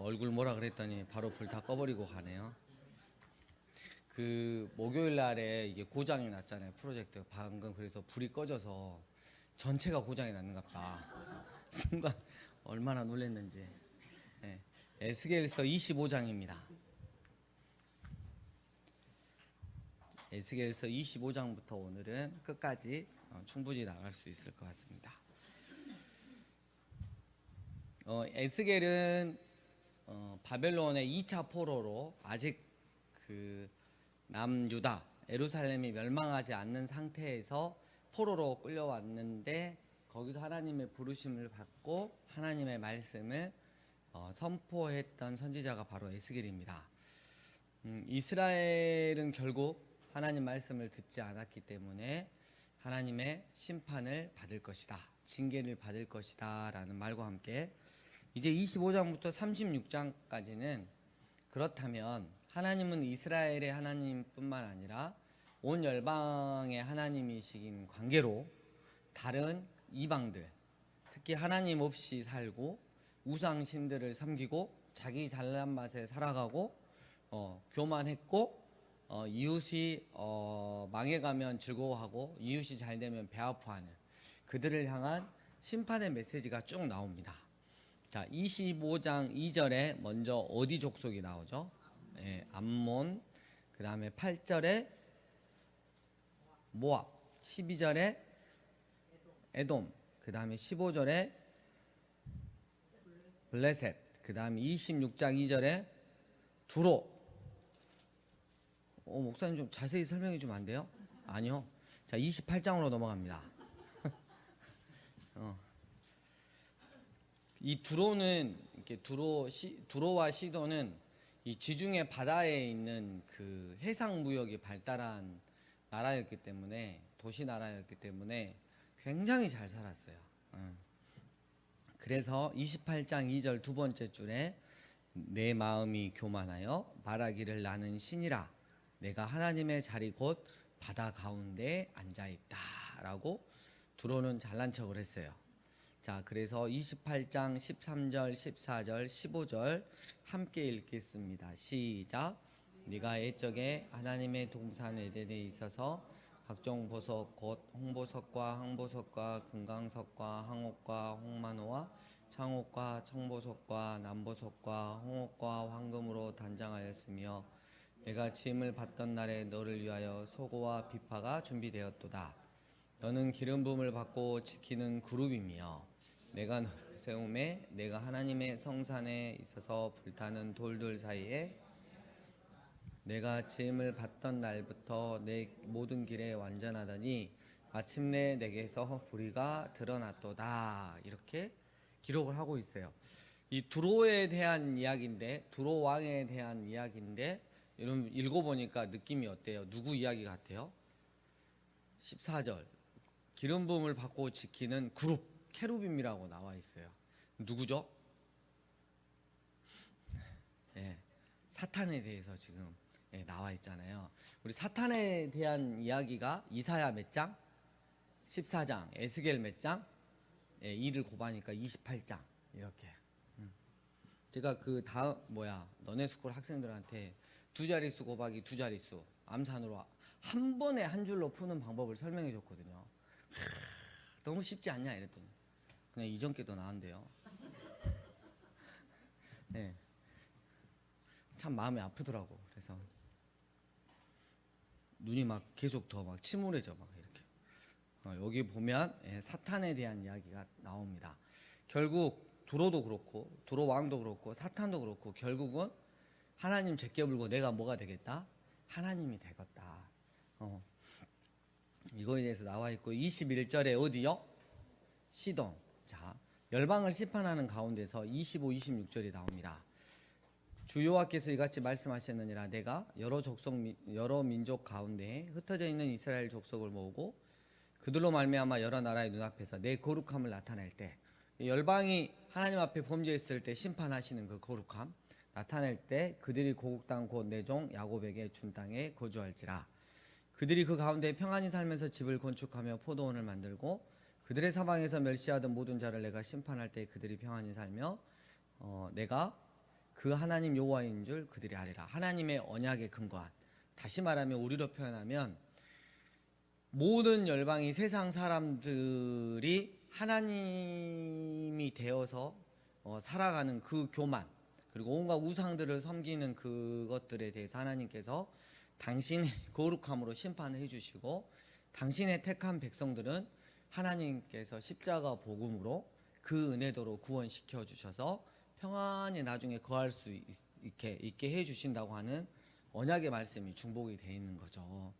얼굴 뭐라 그랬더니 바로 불 다 꺼버리고 가네요. 그 목요일 날에 이게 고장이 났잖아요. 프로젝트 방금. 그래서 불이 꺼져서 전체가 고장이 났는갑다. 순간 얼마나 놀랐는지. 네. 에스겔서 25장입니다. 에스겔서 25장부터 오늘은 끝까지 충분히 나갈 수 있을 것 같습니다. 에스겔은 바벨론의 2차 포로로 아직 그 남유다 예루살렘이 멸망하지 않는 상태에서 포로로 끌려왔는데, 거기서 하나님의 부르심을 받고 하나님의 말씀을 선포했던 선지자가 바로 에스겔입니다. 이스라엘은 결국 하나님 말씀을 듣지 않았기 때문에 하나님의 심판을 받을 것이다, 징계를 받을 것이다 라는 말과 함께 이제 25장부터 36장까지는 그렇다면 하나님은 이스라엘의 하나님뿐만 아니라 온 열방의 하나님이신 관계로 다른 이방들, 특히 하나님 없이 살고 우상신들을 섬기고 자기 잘난 맛에 살아가고 교만했고 이웃이 망해가면 즐거워하고 이웃이 잘되면 배 아파하는 그들을 향한 심판의 메시지가 쭉 나옵니다. 자, 25장 2절에 먼저 어디 족속이 나오죠? 암몬. 그 다음에 8절에 모압, 12절에 에돔, 그 다음에 15절에 블레셋, 그 다음에 26장 2절에 두로. 목사님 좀 자세히 설명해 주면 안 돼요? 아니요. 자, 28장으로 넘어갑니다. 이 두로는 이렇게 두로와 시도는 이 지중해 바다에 있는 그 해상 무역이 발달한 나라였기 때문에, 도시 나라였기 때문에 굉장히 잘 살았어요. 그래서 28장 2절 두 번째 줄에 내 마음이 교만하여 말하기를 나는 신이라, 내가 하나님의 자리 곧 바다 가운데 앉아있다 라고 두로는 잘난 척을 했어요. 자, 그래서 28장 13절 14절 15절 함께 읽겠습니다. 시작. 네가 옛적에 하나님의 동산 에덴에 있어서 각종 보석 곧 홍보석과 항보석과 금강석과 항옥과 홍만호와 창옥과 청보석과 남보석과 홍옥과 황금으로 단장하였으며, 내가 짐을 받던 날에 너를 위하여 소고와 비파가 준비되었도다. 너는 기름 부음을 받고 지키는 그룹이며, 내가 너를 세움에 내가 하나님의 성산에 있어서 불타는 돌들 사이에 내가 짐을 받던 날부터 내 모든 길에 완전하더니 마침내 내게서 불의가 드러났도다. 이렇게 기록을 하고 있어요. 이 두로에 대한 이야기인데, 두로 왕에 대한 이야기인데, 여러분 읽어보니까 느낌이 어때요? 누구 이야기 같아요? 14절 기름 부음을 받고 지키는 그룹, 케루빔이라고 나와 있어요. 누구죠? 사탄에 대해서 지금 나와 있잖아요. 우리 사탄에 대한 이야기가 이사야 몇 장? 14장. 에스겔 몇 장? 2를 곱하니까 28장. 이렇게. 제가 그 다음 너네스쿨 학생들한테 두 자릿수 곱하기 두 자릿수 암산으로 한 번에 한 줄로 푸는 방법을 설명해 줬거든요. 너무 쉽지 않냐 이랬더니 그냥 이전 게 더 나은데요. 네. 참 마음이 아프더라고. 그래서 눈이 막 계속 더 막 침울해져 막 이렇게. 여기 보면 사탄에 대한 이야기가 나옵니다. 결국 두로도 그렇고 두로 왕도 그렇고 사탄도 그렇고 결국은 하나님 제껴불고 내가 뭐가 되겠다? 하나님이 되겠다. 이거에 대해서 나와 있고 21절에 어디요? 시돈. 자, 열방을 심판하는 가운데서 25, 26절이 나옵니다. 주 여호와께서 이같이 말씀하셨느니라, 내가 여러 족속 여러 민족 가운데 흩어져 있는 이스라엘 족속을 모으고 그들로 말미암아 여러 나라의 눈앞에서 내 거룩함을 나타낼 때, 열방이 하나님 앞에 범죄했을 때 심판하시는 그 거룩함 나타낼 때 그들이 고국 땅 곧 내 종 야곱에게 준 땅에 거주할지라. 그들이 그 가운데 평안히 살면서 집을 건축하며 포도원을 만들고 그들의 사방에서 멸시하던 모든 자를 내가 심판할 때 그들이 평안히 살며 내가 그 하나님 여호와인 줄 그들이 알리라. 하나님의 언약에 근거한, 다시 말하면 우리로 표현하면 모든 열방이, 세상 사람들이 하나님이 되어서 살아가는 그 교만, 그리고 온갖 우상들을 섬기는 그것들에 대해서 하나님께서 당신의 거룩함으로 심판을 해주시고, 당신의 택한 백성들은 하나님께서 십자가 복음으로 그 은혜도로 구원시켜 주셔서 평안히 나중에 거할 수 있게 해주신다고 하는 언약의 말씀이 중복이 되어 있는 거죠.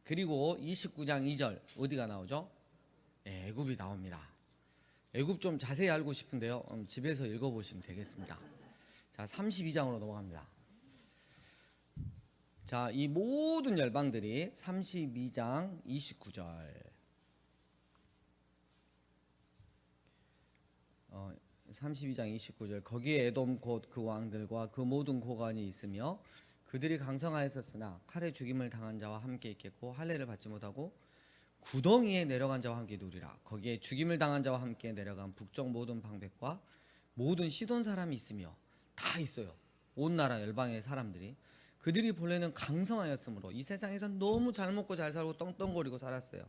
그리고 29장 2절 어디가 나오죠? 애굽이 나옵니다. 애굽 좀 자세히 알고 싶은데요, 집에서 읽어보시면 되겠습니다. 자, 32장으로 넘어갑니다. 자, 이 모든 열방들이 32장 29절 32장 29절 거기에 에돔 곧 그 왕들과 그 모든 고관이 있으며 그들이 강성하였었으나 칼에 죽임을 당한 자와 함께 있겠고 할례를 받지 못하고 구덩이에 내려간 자와 함께 누리라. 거기에 죽임을 당한 자와 함께 내려간 북쪽 모든 방백과 모든 시돈 사람이 있으며, 다 있어요. 온 나라 열방의 사람들이. 그들이 본래는 강성하였으므로 이 세상에서 너무 잘 먹고 잘 살고 떵떵거리고 살았어요.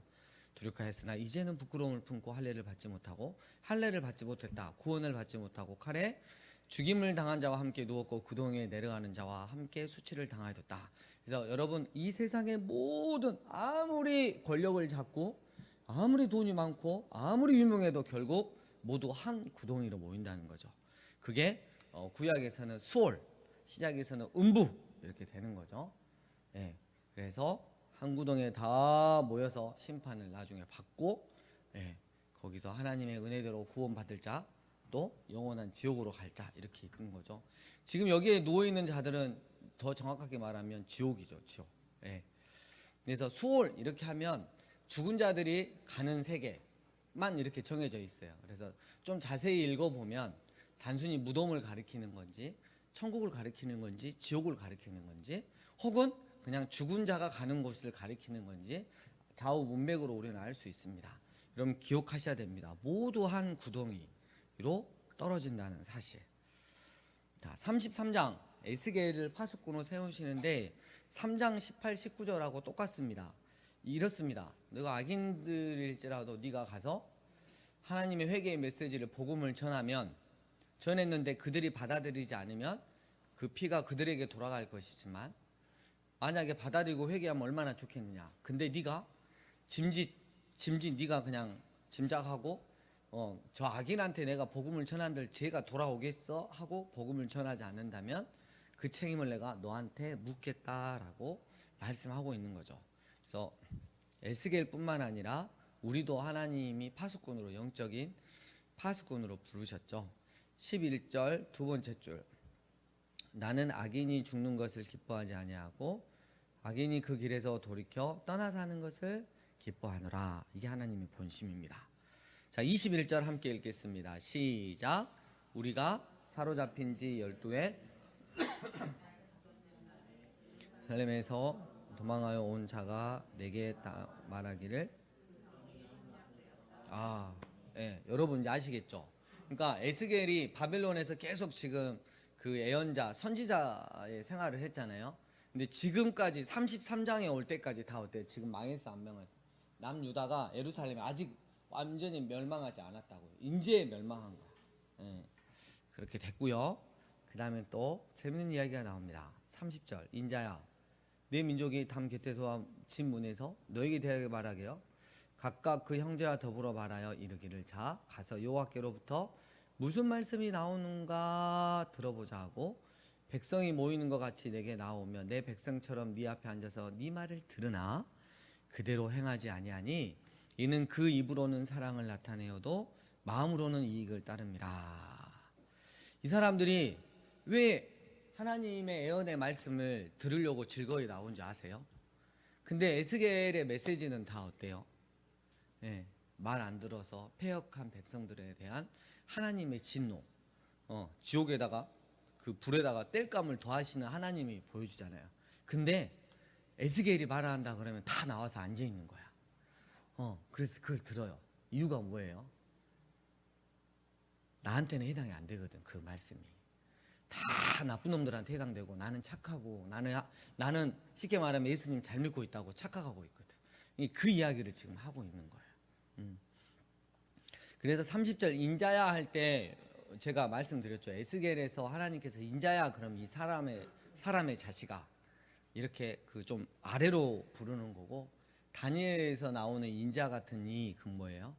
두렵하였으나 이제는 부끄러움을 품고 할례를 받지 못하고, 할례를 받지 못했다, 구원을 받지 못하고 칼에 죽임을 당한 자와 함께 누웠고 구덩이에 내려가는 자와 함께 수치를 당하였다. 그래서 여러분, 이 세상의 모든, 아무리 권력을 잡고 아무리 돈이 많고 아무리 유명해도 결국 모두 한 구덩이로 모인다는 거죠. 그게 구약에서는 수월, 신약에서는 음부 이렇게 되는 거죠. 예, 그래서 한 구덩이에 다 모여서 심판을 나중에 받고, 거기서 하나님의 은혜대로 구원받을 자, 또 영원한 지옥으로 갈 자, 이렇게 있는 거죠. 지금 여기에 누워있는 자들은 더 정확하게 말하면 지옥이죠. 지옥. 그래서 수월 이렇게 하면 죽은 자들이 가는 세계만 이렇게 정해져 있어요. 그래서 좀 자세히 읽어보면 단순히 무덤을 가리키는 건지, 천국을 가리키는 건지, 지옥을 가리키는 건지, 혹은 그냥 죽은 자가 가는 곳을 가리키는 건지 좌우 문맥으로 우리는 알 수 있습니다. 여러분 기억하셔야 됩니다. 모두 한 구덩이로 떨어진다는 사실. 자, 33장 에스겔을 파수꾼으로 세우시는데 3장 18, 19절하고 똑같습니다. 이렇습니다. 너가 악인들일지라도 네가 가서 하나님의 회개의 메시지를, 복음을 전했는데 그들이 받아들이지 않으면 그 피가 그들에게 돌아갈 것이지만, 만약에 받아들이고 회개하면 얼마나 좋겠느냐. 근데 네가 짐짓 네가 그냥 짐작하고 저 악인한테 내가 복음을 전한들 죄가 돌아오겠어 하고 복음을 전하지 않는다면 그 책임을 내가 너한테 묻겠다라고 말씀하고 있는 거죠. 그래서 에스겔뿐만 아니라 우리도 하나님이 파수꾼으로, 영적인 파수꾼으로 부르셨죠. 11절 두 번째 줄, 나는 악인이 죽는 것을 기뻐하지 아니하고 악인이 그 길에서 돌이켜 떠나 사는 것을 기뻐하노라. 이게 하나님의 본심입니다. 자, 21절 함께 읽겠습니다. 시작. 우리가 사로잡힌 지 12해 살렘에서 도망하여 온 자가 내게 말하기를, 여러분 이제 아시겠죠? 그러니까 에스겔이 바벨론에서 계속 지금 그 예언자, 선지자의 생활을 했잖아요. 근데 지금까지 33장에 올 때까지 다 어때요? 지금 망했어, 안 망했어? 남유다가 예루살렘이 아직 완전히 멸망하지 않았다고요. 이제 멸망한 거. 그렇게 됐고요. 그 다음에 또 재밌는 이야기가 나옵니다. 30절, 인자야, 내 민족이 담 곁에서와 집 문에서 너에게 대하여 말하게요. 각각 그 형제와 더불어 말하여 이르기를, 자 가서 여호와께로부터 무슨 말씀이 나오는가 들어보자 하고, 백성이 모이는 것 같이 내게 나오며 내 백성처럼 네 앞에 앉아서 네 말을 들으나 그대로 행하지 아니하니 이는 그 입으로는 사랑을 나타내어도 마음으로는 이익을 따릅니다. 이 사람들이 왜 하나님의 예언의 말씀을 들으려고 즐거이 나온지 아세요? 근데 에스겔의 메시지는 다 어때요? 말 안 들어서 패역한 백성들에 대한 하나님의 진노, 지옥에다가 그 불에다가 땔감을 더하시는 하나님이 보여주잖아요. 근데 에스겔이 말한다 그러면 다 나와서 앉아 있는 거야. 그래서 그걸 들어요. 이유가 뭐예요? 나한테는 해당이 안 되거든, 그 말씀이. 다 나쁜 놈들한테 해당되고 나는 착하고 나는 쉽게 말하면 예수님 잘 믿고 있다고 착각하고 있거든. 그 이야기를 지금 하고 있는 거예요. 그래서 30절 인자야 할 때 제가 말씀드렸죠. 에스겔에서 하나님께서 인자야 그럼 이 사람의 자식아 이렇게 그 좀 아래로 부르는 거고, 다니엘에서 나오는 인자 같은 이 그 뭐예요?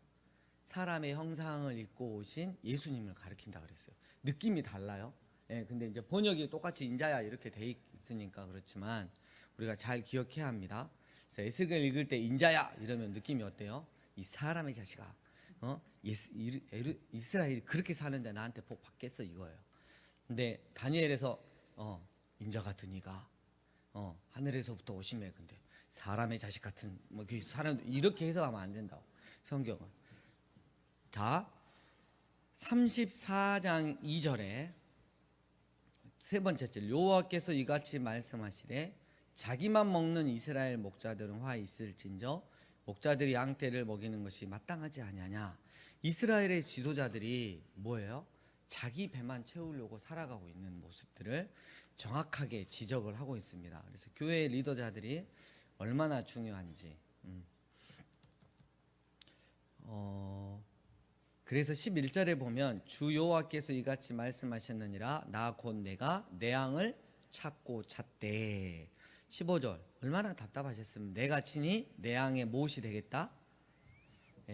사람의 형상을 입고 오신 예수님을 가리킨다 그랬어요. 느낌이 달라요. 예, 근데 이제 번역이 똑같이 인자야 이렇게 돼 있으니까 그렇지만 우리가 잘 기억해야 합니다. 그래서 에스겔 읽을 때 인자야 이러면 느낌이 어때요? 이 사람의 자식아, 이스라엘이 그렇게 사는데 나한테 복 받겠어 이거예요. 근데 다니엘에서 인자 같은 이가 하늘에서부터 오심에, 근데 사람의 자식 같은 그 사람 이렇게 해석하면 안 된다고 성경은. 자, 34장 2절에 세 번째 절, 여호와께서 이같이 말씀하시되 자기만 먹는 이스라엘 목자들은 화 있을진저 목자들이 양떼를 먹이는 것이 마땅하지 아니하냐. 이스라엘의 지도자들이 뭐예요? 자기 배만 채우려고 살아가고 있는 모습들을 정확하게 지적을 하고 있습니다. 그래서 교회 리더자들이 얼마나 중요한지. 그래서 11절에 보면 주 여호와께서 이같이 말씀하셨느니라 나 곧 내가 내 양을 찾고 찾되. 15절 얼마나 답답하셨으면 내가 친히 내 양의 무엇이 되겠다?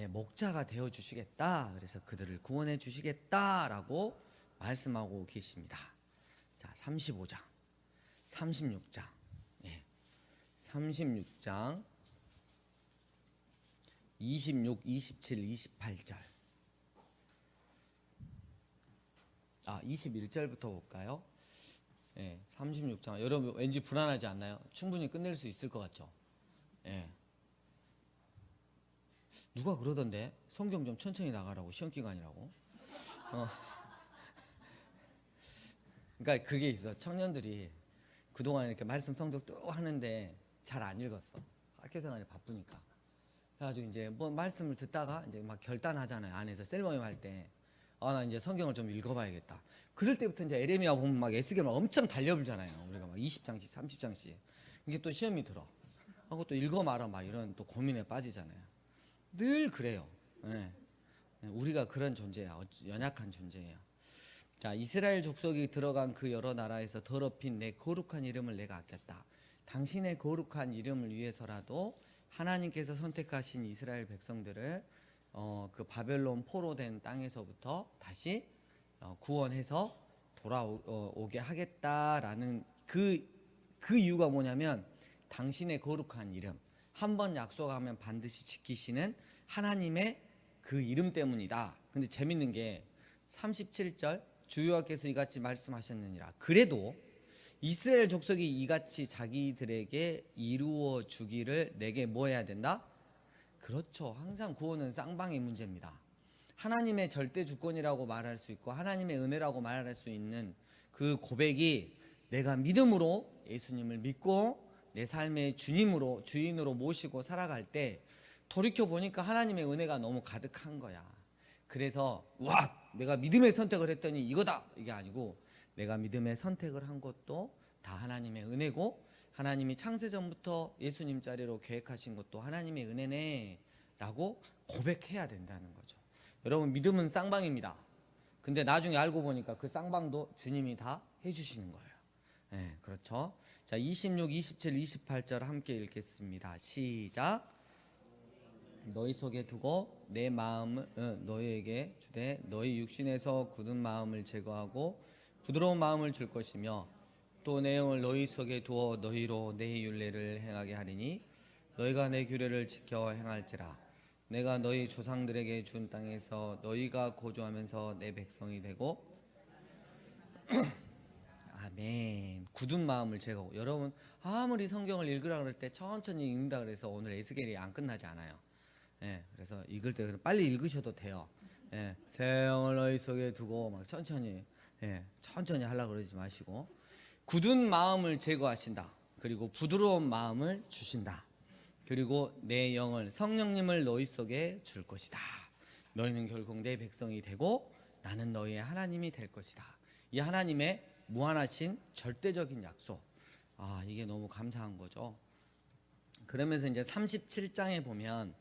목자가 되어 주시겠다. 그래서 그들을 구원해 주시겠다라고 말씀하고 계십니다. 자, 35장 36장 36장 26, 27, 28절 21절부터 볼까요? 36장. 여러분 왠지 불안하지 않나요? 충분히 끝낼 수 있을 것 같죠? 누가 그러던데 성경 좀 천천히 나가라고, 시험 기간이라고. 그러니까 그게 있어. 청년들이 그동안 이렇게 말씀 성경 쭉 하는데 잘 안 읽었어. 학교 생활이 바쁘니까. 그래가지고 이제 뭐 말씀을 듣다가 이제 막 결단하잖아요. 안에서 셀모임 할 때. 나 이제 성경을 좀 읽어봐야겠다. 그럴 때부터 이제 에레미야 보면 막 에스겔 막 엄청 달려불잖아요. 우리가 막 20장씩 30장씩. 이게 또 시험이 들어. 하고 또 읽어 말아 막 이런 또 고민에 빠지잖아요. 늘 그래요. 우리가 그런 존재야. 연약한 존재예요. 자, 이스라엘 족속이 들어간 그 여러 나라에서 더럽힌 내 거룩한 이름을 내가 아꼈다. 당신의 거룩한 이름을 위해서라도 하나님께서 선택하신 이스라엘 백성들을 그 바벨론 포로된 땅에서부터 다시 구원해서 돌아오게 하겠다라는 그 이유가 뭐냐면 당신의 거룩한 이름, 한번 약속하면 반드시 지키시는 하나님의 그 이름 때문이다. 근데 재밌는 게 37절 주 여호와께서 이같이 말씀하셨느니라. 그래도 이스라엘 족속이 이같이 자기들에게 이루어 주기를 내게 뭐 해야 된다? 그렇죠. 항상 구원은 쌍방의 문제입니다. 하나님의 절대 주권이라고 말할 수 있고 하나님의 은혜라고 말할 수 있는 그 고백이 내가 믿음으로 예수님을 믿고 내 삶의 주인으로 모시고 살아갈 때 돌이켜 보니까 하나님의 은혜가 너무 가득한 거야. 그래서 내가 믿음의 선택을 했더니 이거다 이게 아니고, 내가 믿음의 선택을 한 것도 다 하나님의 은혜고 하나님이 창세전부터 예수님 자리로 계획하신 것도 하나님의 은혜네 라고 고백해야 된다는 거죠. 여러분, 믿음은 쌍방입니다. 근데 나중에 알고 보니까 그 쌍방도 주님이 다 해주시는 거예요. 그렇죠. 자, 26, 27, 28절 함께 읽겠습니다. 시작. 너희 속에 두고 내 마음을 너희에게 주되 너희 육신에서 굳은 마음을 제거하고 부드러운 마음을 줄 것이며 또 내 영을 너희 속에 두어 너희로 내 율례를 행하게 하리니 너희가 내 규례를 지켜 행할지라. 내가 너희 조상들에게 준 땅에서 너희가 거주하면서 내 백성이 되고 아멘. 굳은 마음을 제거하고. 여러분 아무리 성경을 읽으라 그럴 때 천천히 읽는다 그래서 오늘 에스겔이 안 끝나지 않아요. 그래서 읽을 때 빨리 읽으셔도 돼요. 새 영을 너희 속에 두고 막 천천히 하려고 그러지 마시고, 굳은 마음을 제거하신다. 그리고 부드러운 마음을 주신다. 그리고 내 영을, 성령님을 너희 속에 줄 것이다. 너희는 결국 내 백성이 되고 나는 너희의 하나님이 될 것이다. 이 하나님의 무한하신 절대적인 약속. 이게 너무 감사한 거죠. 그러면서 이제 37장에 보면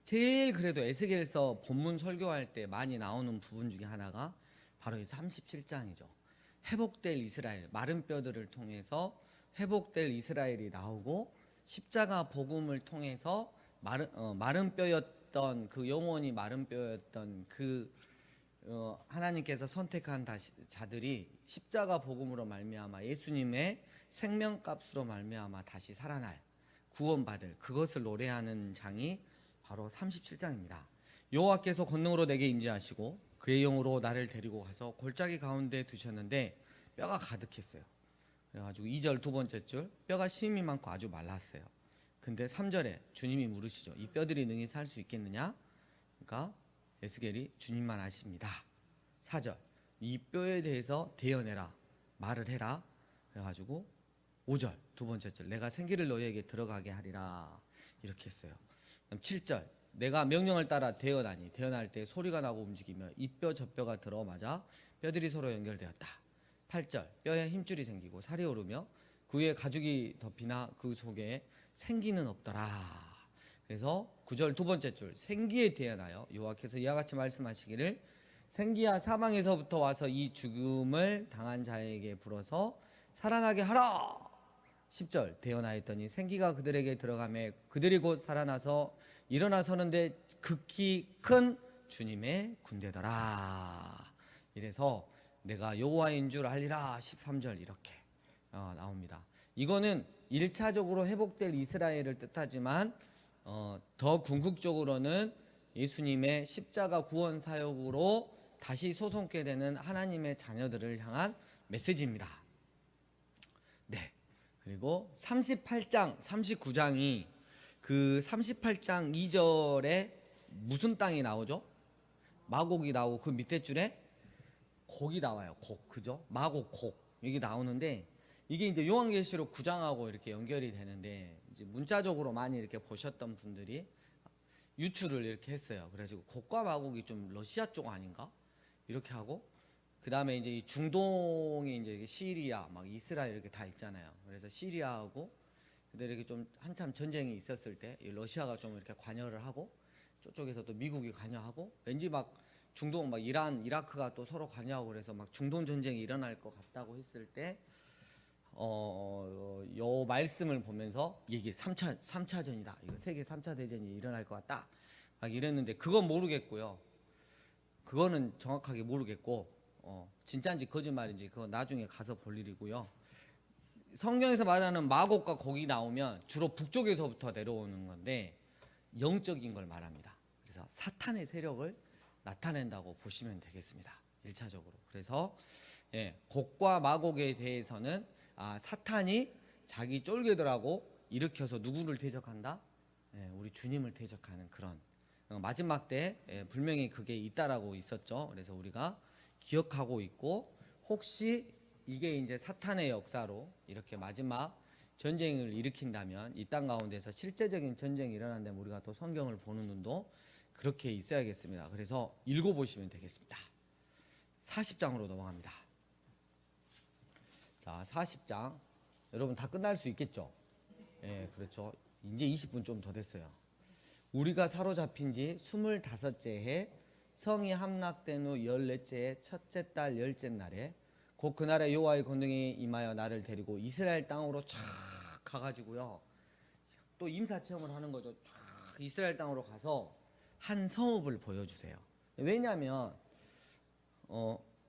제일 그래도 에스겔서 본문 설교할 때 많이 나오는 부분 중에 하나가 바로 이 37장이죠. 회복될 이스라엘, 마른 뼈들을 통해서 회복될 이스라엘이 나오고, 십자가 복음을 통해서 마른 뼈였던 그 영원히 마른 뼈였던 그 하나님께서 선택한 자들이 십자가 복음으로 말미암아 예수님의 생명값으로 말미암아 다시 살아날, 구원받을 그것을 노래하는 장이 바로 37장입니다. 여호와께서 권능으로 내게 임재하시고 그의 영으로 나를 데리고 가서 골짜기 가운데 두셨는데 뼈가 가득했어요. 그래가지고 2절 두 번째 줄, 뼈가 심이 많고 아주 말랐어요. 근데 3절에 주님이 물으시죠. 이 뼈들이 능히 살 수 있겠느냐? 그러니까 에스겔이 주님만 아십니다. 4절, 이 뼈에 대해서 대언해라, 말을 해라. 그래가지고 5절 두 번째 절, 내가 생기를 너희에게 들어가게 하리라, 이렇게 했어요. 그럼 7절, 내가 명령을 따라 대언하니, 대언할 때 소리가 나고 움직이며 이 뼈 저 뼈가 들어맞아 뼈들이 서로 연결되었다. 8절, 뼈에 힘줄이 생기고 살이 오르며 그 위에 가죽이 덮이나 그 속에 생기는 없더라. 그래서 9절 두 번째 줄, 생기에 대하여 여호와께서 이와 같이 말씀하시기를, 생기야 사망에서부터 와서 이 죽음을 당한 자에게 불어서 살아나게 하라. 10절, 대언하였더니 생기가 그들에게 들어가매 그들이 곧 살아나서 일어나 서는데 극히 큰 주님의 군대더라. 이래서 내가 여호와인 줄 알리라. 13절 이렇게 나옵니다. 이거는 1차적으로 회복될 이스라엘을 뜻하지만 더 궁극적으로는 예수님의 십자가 구원 사역으로 다시 소송케 되는 하나님의 자녀들을 향한 메시지입니다. 네. 그리고 38장, 39장이 그 38장 2절에 무슨 땅이 나오죠? 마곡이 나오고 그 밑에 줄에 곡이 나와요. 곡, 그죠? 마곡, 곡 여기 나오는데, 이게 이제 요한계시록 9장하고 이렇게 연결이 되는데, 이제 문자적으로 많이 이렇게 보셨던 분들이 유추를 이렇게 했어요. 그래가지고 곡과 마곡이 좀 러시아 쪽 아닌가? 이렇게 하고, 그 다음에 이제 이 중동이 이제 시리아, 막 이스라엘 이렇게 다 있잖아요. 그래서 시리아하고 근데 이렇게 좀 한참 전쟁이 있었을 때 러시아가 좀 이렇게 관여를 하고, 저쪽에서 또 미국이 관여하고, 왠지 막 중동, 막 이란, 이라크가 또 서로 관여하고, 그래서 막 중동 전쟁이 일어날 것 같다고 했을 때, 요 말씀을 보면서 이게 3차전이다. 이거 세계 3차 대전이 일어날 것 같다. 막 이랬는데, 그건 모르겠고요. 그거는 정확하게 모르겠고, 진짜인지 거짓말인지 그거 나중에 가서 볼 일이고요. 성경에서 말하는 마곡과 곡이 나오면 주로 북쪽에서부터 내려오는 건데 영적인 걸 말합니다. 그래서 사탄의 세력을 나타낸다고 보시면 되겠습니다. 1차적으로. 그래서 곡과 마곡에 대해서는 사탄이 자기 쫄개들하고 일으켜서 누구를 대적한다? 우리 주님을 대적하는 그런, 마지막 때 분명히 그게 있다라고 있었죠. 그래서 우리가 기억하고 있고, 혹시 이게 이제 사탄의 역사로 이렇게 마지막 전쟁을 일으킨다면, 이 땅 가운데서 실제적인 전쟁이 일어난다면 우리가 또 성경을 보는 눈도 그렇게 있어야겠습니다. 그래서 읽어보시면 되겠습니다. 40장으로 넘어갑니다. 자, 40장 여러분 다 끝날 수 있겠죠? 그렇죠. 이제 20분 좀 더 됐어요. 우리가 사로잡힌 지 25째 해 성이 함락된 후 14째 해 첫째 달 10째 날에 곧 그날에 여호와의 권능이 임하여 나를 데리고 이스라엘 땅으로 쫙 가가지고요, 또 임사 체험을 하는 거죠. 쫙 이스라엘 땅으로 가서 한 성읍을 보여주세요. 왜냐하면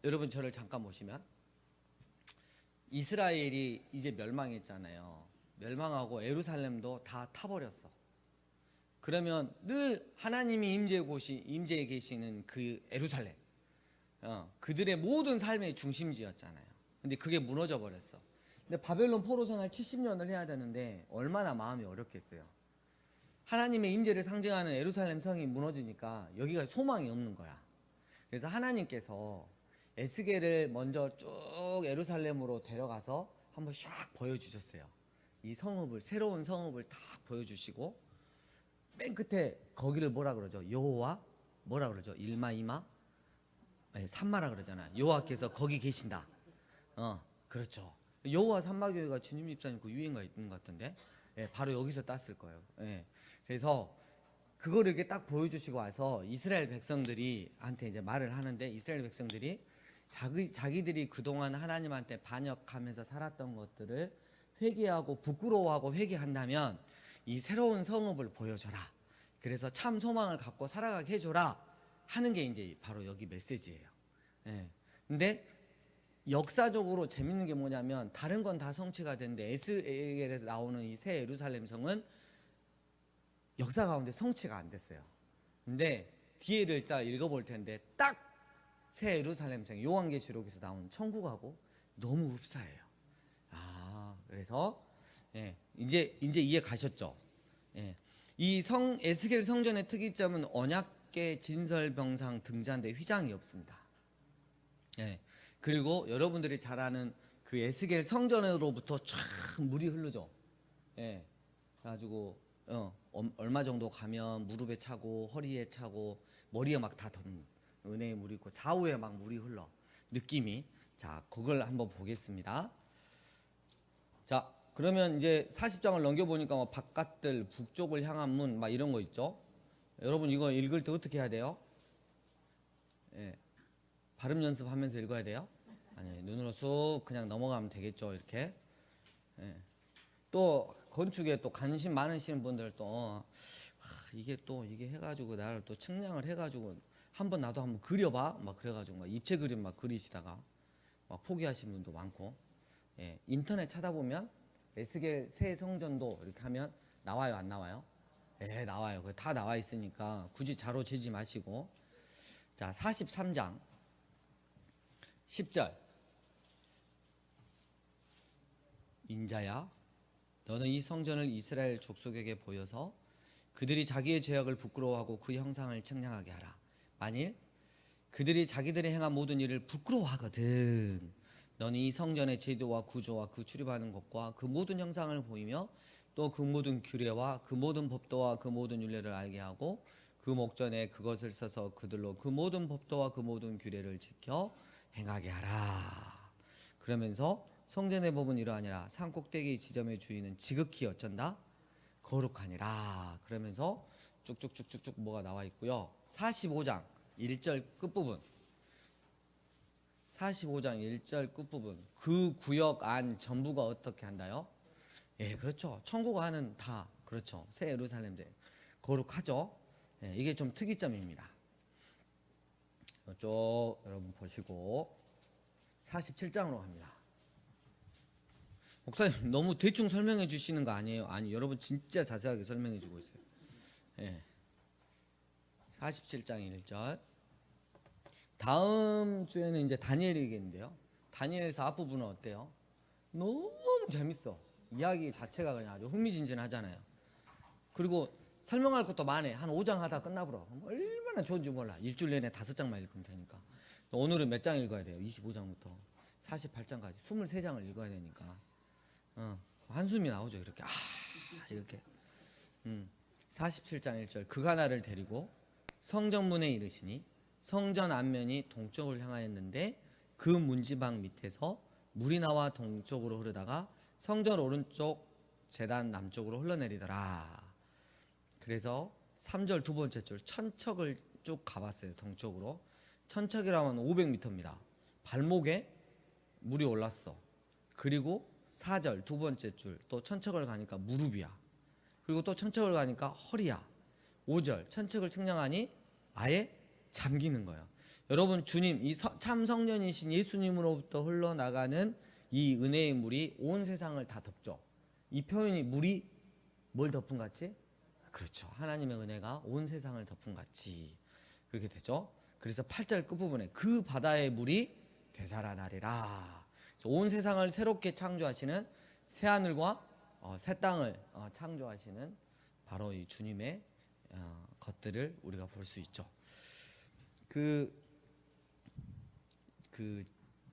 여러분 저를 잠깐 보시면, 이스라엘이 이제 멸망했잖아요. 멸망하고 예루살렘도 다 타버렸어. 그러면 늘 하나님이 임재해 계시는 그 예루살렘, 그들의 모든 삶의 중심지였잖아요. 근데 그게 무너져 버렸어. 근데 바벨론 포로 생활 70년을 해야 되는데 얼마나 마음이 어렵겠어요. 하나님의 임재를 상징하는 예루살렘 성이 무너지니까 여기가 소망이 없는 거야. 그래서 하나님께서 에스겔을 먼저 쭉 예루살렘으로 데려가서 한번 샥 보여주셨어요. 이 성읍을, 새로운 성읍을 다 보여주시고, 맨 끝에 거기를 뭐라 그러죠? 여호와 뭐라 그러죠? 일마 이마, 삼마라 그러잖아. 여호와께서 거기 계신다. 그렇죠. 여호와 산마교회가 주님 집사님 그 유행가 있는 것 같은데, 예, 바로 여기서 땄을 거예요. 예. 그래서 그거를 이렇게 딱 보여주시고 와서 이스라엘 백성들이 한테 이제 말을 하는데, 이스라엘 백성들이 자기들이 그동안 하나님한테 반역하면서 살았던 것들을 회개하고 부끄러워하고 회개한다면 이 새로운 성읍을 보여줘라. 그래서 참 소망을 갖고 살아가게 해줘라 하는 게 이제 바로 여기 메시지예요. 예. 근데 역사적으로 재밌는 게 뭐냐면 다른 건 다 성취가 됐는데 에스겔에서 나오는 이 새 예루살렘 성은 역사 가운데 성취가 안 됐어요. 근데 뒤에를 일단 읽어볼 텐데 딱 새 예루살렘 성 요한계시록에서 나온 천국하고 너무 흡사해요. 아, 그래서 예, 이제 이해 가셨죠? 예. 이 에스겔 성전의 특이점은 언약궤 진설병상 등잔대 휘장이 없습니다. 예. 그리고 여러분들이 잘 아는 그 에스겔 성전으로부터 쫙 물이 흐르죠. 예. 그래가지고 얼마 정도 가면 무릎에 차고 허리에 차고 머리에 막 다 덮는 은혜의 물이 있고 좌우에 막 물이 흘러 느낌이. 자, 그걸 한번 보겠습니다. 자, 그러면 이제 40장을 넘겨보니까 뭐 바깥들 북쪽을 향한 문 막 이런 거 있죠. 여러분 이거 읽을 때 어떻게 해야 돼요? 예. 발음 연습하면서 읽어야 돼요? 아니, 눈으로 쑥 그냥 넘어가면 되겠죠. 이렇게. 예. 또 건축에 또 관심 많으신 분들 또 이게 해가지고 나를 또 측량을 해가지고 한번 나도 한번 그려봐 막 그래가지고 막 입체 그림 막 그리시다가 막 포기하신 분도 많고. 예. 인터넷 찾아보면 에스겔 새 성전도 이렇게 하면 나와요, 안 나와요? 예, 나와요. 다 나와 있으니까 굳이 자로 재지 마시고. 자, 43장 10절. 인자야, 너는 이 성전을 이스라엘 족속에게 보여서 그들이 자기의 죄악을 부끄러워하고 그 형상을 측량하게 하라. 만일 그들이 자기들이 행한 모든 일을 부끄러워하거든 너는 이 성전의 제도와 구조와 그 출입하는 것과 그 모든 형상을 보이며 또 그 모든 규례와 그 모든 법도와 그 모든 율례를 알게 하고 그 목전에 그것을 써서 그들로 그 모든 법도와 그 모든 규례를 지켜 행하게 하라. 그러면서 성전의 법은 이러하니라. 산 꼭대기 지점의 주인은 지극히 어쩐다? 거룩하니라. 그러면서 쭉쭉쭉쭉쭉 뭐가 나와 있고요. 45장 1절 끝부분. 45장 1절 끝부분. 그 구역 안 전부가 어떻게 한다요? 예, 그렇죠. 천국 안은 다 그렇죠. 새 예루살렘대 거룩하죠. 예, 이게 좀 특이점입니다. 이쪽 여러분 보시고 47장으로 갑니다. 목사님 너무 대충 설명해 주시는 거 아니에요? 아니, 여러분 진짜 자세하게 설명해 주고 있어요. 예. 47장 1절. 다음 주에는 이제 다니엘이겠는데요. 다니엘에서 앞부분은 어때요? 너무 재밌어. 이야기 자체가 그냥 아주 흥미진진하잖아요. 그리고 설명할 것도 많아. 한 5장 하다 끝나버려. 얼마나 좋은지 몰라. 일주일 내내 5장만 읽으면 되니까. 오늘은 몇 장 읽어야 돼요? 25장부터 48장까지 23장을 읽어야 되니까 한숨이 나오죠. 이렇게 이렇게. 47장 1절. 그가 나를 데리고 성전문에 이르시니 성전 앞면이 동쪽을 향하였는데 그 문지방 밑에서 물이 나와 동쪽으로 흐르다가 성전 오른쪽 제단 남쪽으로 흘러내리더라. 그래서 3절 두 번째 줄 천척을 쭉 가봤어요. 동쪽으로. 천척이라면 500m입니다. 발목에 물이 올랐어. 그리고 4절 두 번째 줄 또 천척을 가니까 무릎이야. 그리고 또 천척을 가니까 허리야. 5절 천척을 측량하니 아예 잠기는 거예요. 여러분, 주님 이 참 성전이신 예수님으로부터 흘러나가는 이 은혜의 물이 온 세상을 다 덮죠. 이 표현이 물이 뭘 덮은 같이? 그렇죠. 하나님의 은혜가 온 세상을 덮은 같이 그렇게 되죠. 그래서 8절 끝부분에 그 바다의 물이 되살아나리라. 온 세상을 새롭게 창조하시는 새 하늘과 새 땅을 창조하시는 바로 이 주님의 것들을 우리가 볼 수 있죠. 그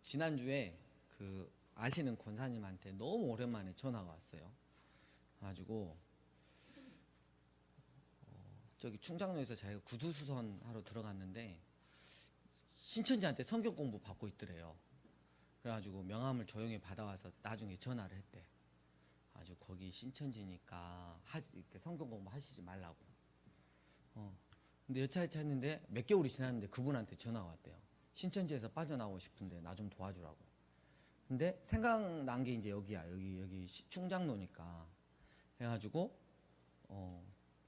지난주에 아시는 권사님한테 너무 오랜만에 전화가 왔어요. 가지고 저기 충장로에서 자기가 구두수선 하러 들어갔는데 신천지한테 성경 공부 받고 있더래요. 그래가지고 명함을 조용히 받아와서 나중에 전화를 했대. 아주 거기 신천지니까 이렇게 성경 공부 하시지 말라고. 근데 여차여차 했는데 몇 개월이 지났는데 그분한테 전화가 왔대요. 신천지에서 빠져나오고 싶은데 나 좀 도와주라고. 근데 생각난 게 이제 여기야. 여기 충장로니까. 해가지고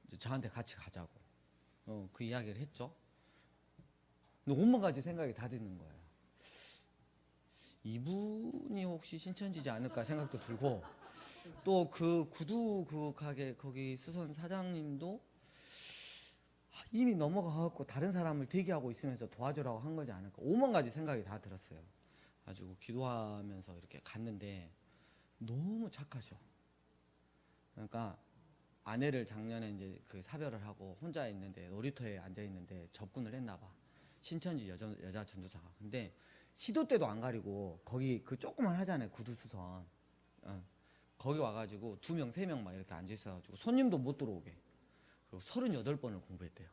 이제 저한테 같이 가자고. 그 이야기를 했죠. 근데 온만 가지 생각이 다 드는 거예요. 이분이 혹시 신천지지 않을까 생각도 들고, 또 그 구두 그 가게 거기 수선 사장님도 이미 넘어가갖고 다른 사람을 대기하고 있으면서 도와주라고 한 거지 않을까. 오만 가지 생각이 다 들었어요. 가지고 기도하면서 이렇게 갔는데 너무 착하셔. 그러니까 아내를 작년에 이제 그 사별을 하고 혼자 있는데 놀이터에 앉아 있는데 접근을 했나 봐. 신천지 여자 전도사가. 근데 시도 때도 안 가리고 거기 그 조그만 하잖아요. 구두수선. 거기 와가지고 2명, 3명 막 이렇게 앉아 있어가지고 손님도 못 들어오게. 그리고 38번을 공부했대요.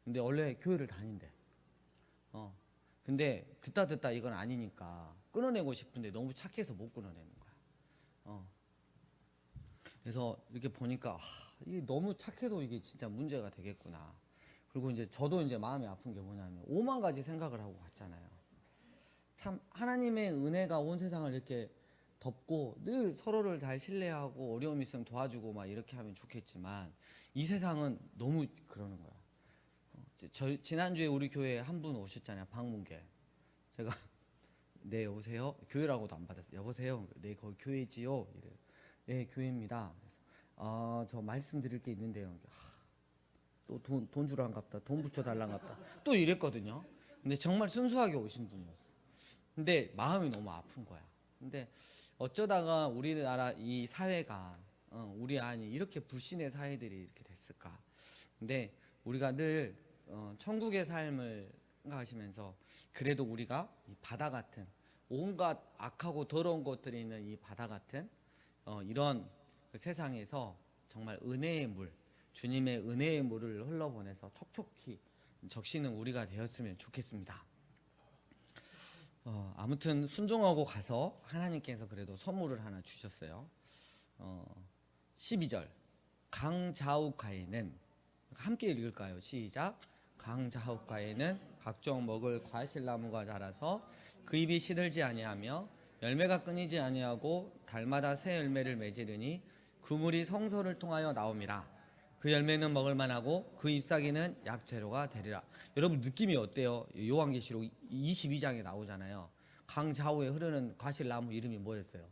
근데 원래 교회를 다닌대. 근데 듣다 이건 아니니까 끊어내고 싶은데 너무 착해서 못 끊어내는 거야. 그래서 이렇게 보니까 이게 너무 착해도 이게 진짜 문제가 되겠구나. 그리고 이제 저도 이제 마음이 아픈 게 뭐냐면 5만 가지 생각을 하고 갔잖아요. 참 하나님의 은혜가 온 세상을 이렇게 덮고 늘 서로를 잘 신뢰하고 어려움이 있으면 도와주고 막 이렇게 하면 좋겠지만 이 세상은 너무 그러는 거야. 지난주에 우리 교회에 한 분 오셨잖아요. 방문계. 제가 네 여보세요. 교회라고도 안 받았어요. 여보세요. 네 거기 교회지요. 이래요. 네 교회입니다. 그래서 저 말씀드릴 게 있는데요. 또 돈 주란갑다. 돈 붙여달란갑다. 또 이랬거든요. 근데 정말 순수하게 오신 분이었어. 근데 마음이 너무 아픈 거야. 근데 어쩌다가 우리나라 이 사회가 우리 안이 이렇게 불신의 사회들이 이렇게 됐을까? 근데 우리가 늘 천국의 삶을 생각하시면서 그래도 우리가 이 바다 같은 온갖 악하고 더러운 것들이 있는 이 바다 같은 이런 그 세상에서 정말 은혜의 물, 주님의 은혜의 물을 흘러보내서 촉촉히 적시는 우리가 되었으면 좋겠습니다. 아무튼 순종하고 가서 하나님께서 그래도 선물을 하나 주셨어요. 12절 강자욱가에는 함께 읽을까요? 시작. 강자욱가에는 각종 먹을 과실나무가 자라서 그 잎이 시들지 아니하며 열매가 끊이지 아니하고 달마다 새 열매를 맺으리니 그 물이 성소를 통하여 나옴이라. 그 열매는 먹을 만하고 그 잎사귀는 약재료가 되리라. 여러분 느낌이 어때요? 요한계시록 22장에 나오잖아요. 강 좌우에 흐르는 과실나무 이름이 뭐였어요?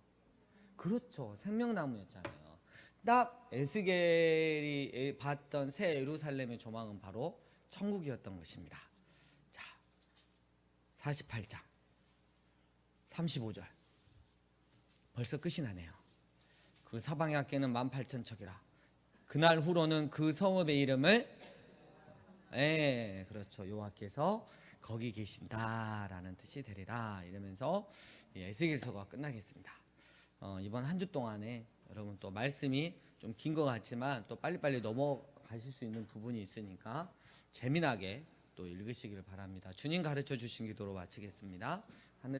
그렇죠. 생명나무였잖아요. 딱 에스겔이 봤던 새 예루살렘의 조망은 바로 천국이었던 것입니다. 자, 48장 35절 벌써 끝이 나네요. 그 사방의 학계는 18,000척이라. 그날 후로는 그 성읍의 이름을 그렇죠. 여호와께서 거기 계신다라는 뜻이 되리라. 이러면서 에스겔서가 끝나겠습니다. 이번 한 주 동안에 여러분 또 말씀이 좀 긴 것 같지만 또 빨리빨리 넘어가실 수 있는 부분이 있으니까 재미나게 또 읽으시길 바랍니다. 주님 가르쳐 주신 기도로 마치겠습니다.